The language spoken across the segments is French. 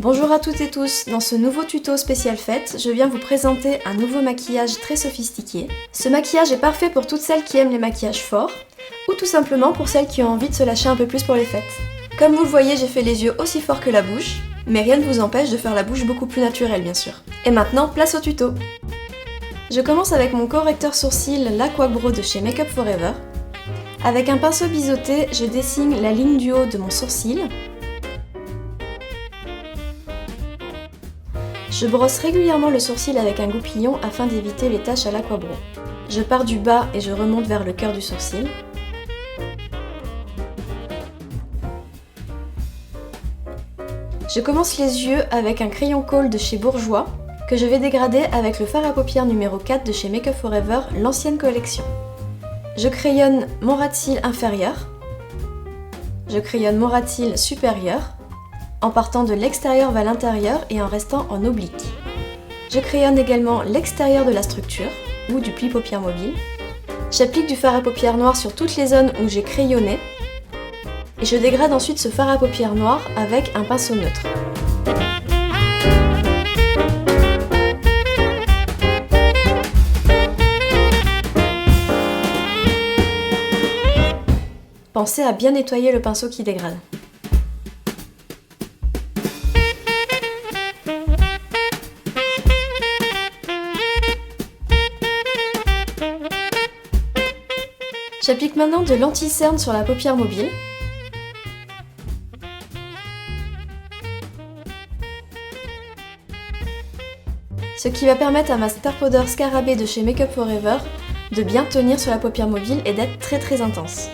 Bonjour à toutes et tous, dans ce nouveau tuto spécial fête, je viens vous présenter un nouveau maquillage très sophistiqué. Ce maquillage est parfait pour toutes celles qui aiment les maquillages forts, ou tout simplement pour celles qui ont envie de se lâcher un peu plus pour les fêtes. Comme vous le voyez, j'ai fait les yeux aussi forts que la bouche, mais rien ne vous empêche de faire la bouche beaucoup plus naturelle bien sûr. Et maintenant, place au tuto. Je commence avec mon correcteur sourcil l'Aquabro de chez Make Up For Ever. Avec un pinceau biseauté, je dessine la ligne du haut de mon sourcil. Je brosse régulièrement le sourcil avec un goupillon afin d'éviter les taches à l'Aquabro. Je pars du bas et je remonte vers le cœur du sourcil. Je commence les yeux avec un crayon colle de chez Bourjois que je vais dégrader avec le fard à paupières numéro 4 de chez Make Up For Ever, l'ancienne collection. Je crayonne mon ras de cils inférieur. Je crayonne mon ras de cils supérieur, en partant de l'extérieur vers l'intérieur et en restant en oblique. Je crayonne également l'extérieur de la structure, ou du pli paupières mobile. J'applique du fard à paupières noir sur toutes les zones où j'ai crayonné, et je dégrade ensuite ce fard à paupières noir avec un pinceau neutre. Pensez à bien nettoyer le pinceau qui dégrade. J'applique maintenant de l'anti-cerne sur la paupière mobile. Ce qui va permettre à ma Star Powder Scarabée de chez Make Up For Ever de bien tenir sur la paupière mobile et d'être très intense.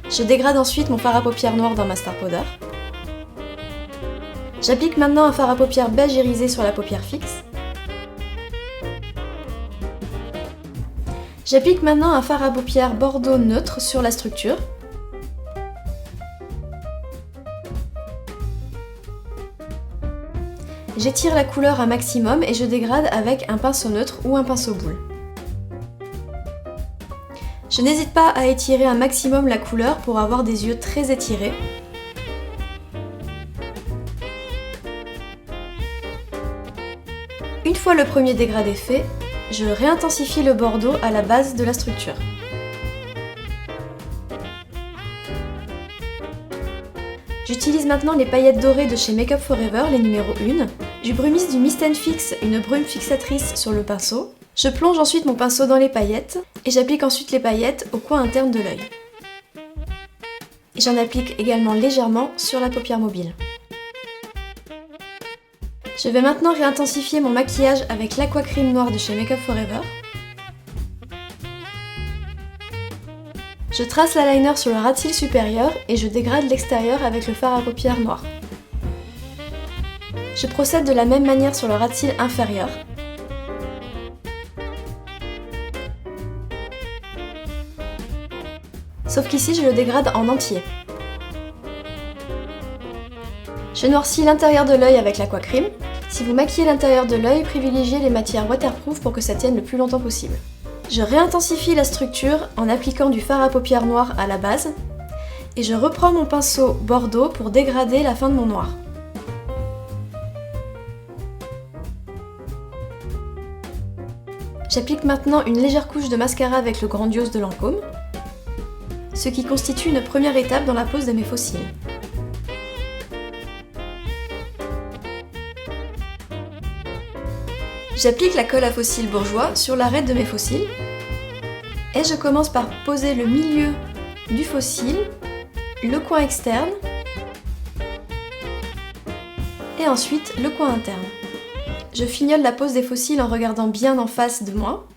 Je dégrade ensuite mon fard à paupières noir dans ma Star Powder. J'applique maintenant un fard à paupières beige irisé sur la paupière fixe. J'applique maintenant un fard à paupières bordeaux neutre sur la structure. J'étire la couleur un maximum et je dégrade avec un pinceau neutre ou un pinceau boule. Je n'hésite pas à étirer un maximum la couleur pour avoir des yeux très étirés. Une fois le premier dégradé fait, je réintensifie le bordeaux à la base de la structure. J'utilise maintenant les paillettes dorées de chez Make Up For Ever, les numéros 1. Je brumise du Mist & Fix, une brume fixatrice sur le pinceau. Je plonge ensuite mon pinceau dans les paillettes et j'applique ensuite les paillettes au coin interne de l'œil. J'en applique également légèrement sur la paupière mobile. Je vais maintenant réintensifier mon maquillage avec l'Aqua-Creme noir de chez Make Up For Ever. Je trace l'eyeliner sur le ras de cils supérieur et je dégrade l'extérieur avec le fard à paupières noir. Je procède de la même manière sur le ras de cils inférieur. Sauf qu'ici je le dégrade en entier. Je noircis l'intérieur de l'œil avec l'Aqua-Creme. Si vous maquillez l'intérieur de l'œil, privilégiez les matières waterproof pour que ça tienne le plus longtemps possible. Je réintensifie la structure en appliquant du fard à paupières noir à la base et je reprends mon pinceau bordeaux pour dégrader la fin de mon noir. J'applique maintenant une légère couche de mascara avec le Grandiose de Lancôme, ce qui constitue une première étape dans la pose de mes faux cils. J'applique la colle à faux cils Bourjois sur l'arête de mes faux cils et je commence par poser le milieu du faux cil, le coin externe et ensuite le coin interne. Je fignole la pose des faux cils en regardant bien en face de moi.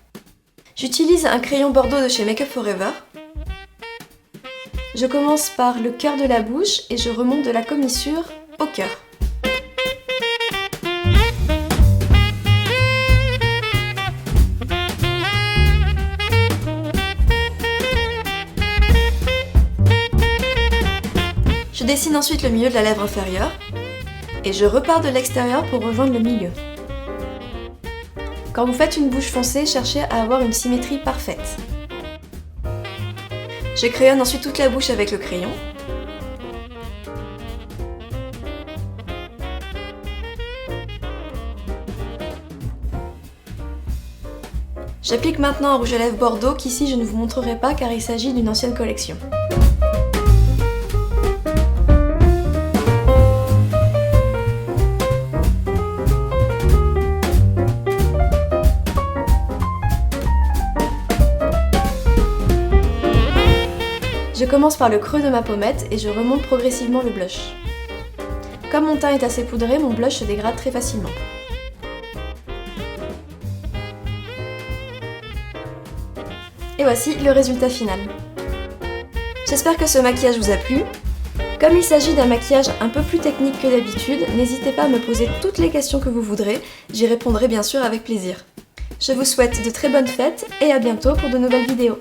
J'utilise un crayon bordeaux de chez Make Up For Ever. Je commence par le cœur de la bouche et je remonte de la commissure au cœur. Je dessine ensuite le milieu de la lèvre inférieure et je repars de l'extérieur pour rejoindre le milieu. Quand vous faites une bouche foncée, cherchez à avoir une symétrie parfaite. Je crayonne ensuite toute la bouche avec le crayon. J'applique maintenant un rouge à lèvres Bordeaux qu'ici je ne vous montrerai pas car il s'agit d'une ancienne collection. Je commence par le creux de ma pommette et je remonte progressivement le blush. Comme mon teint est assez poudré, mon blush se dégrade très facilement. Et voici le résultat final. J'espère que ce maquillage vous a plu. Comme il s'agit d'un maquillage un peu plus technique que d'habitude, n'hésitez pas à me poser toutes les questions que vous voudrez, j'y répondrai bien sûr avec plaisir. Je vous souhaite de très bonnes fêtes et à bientôt pour de nouvelles vidéos.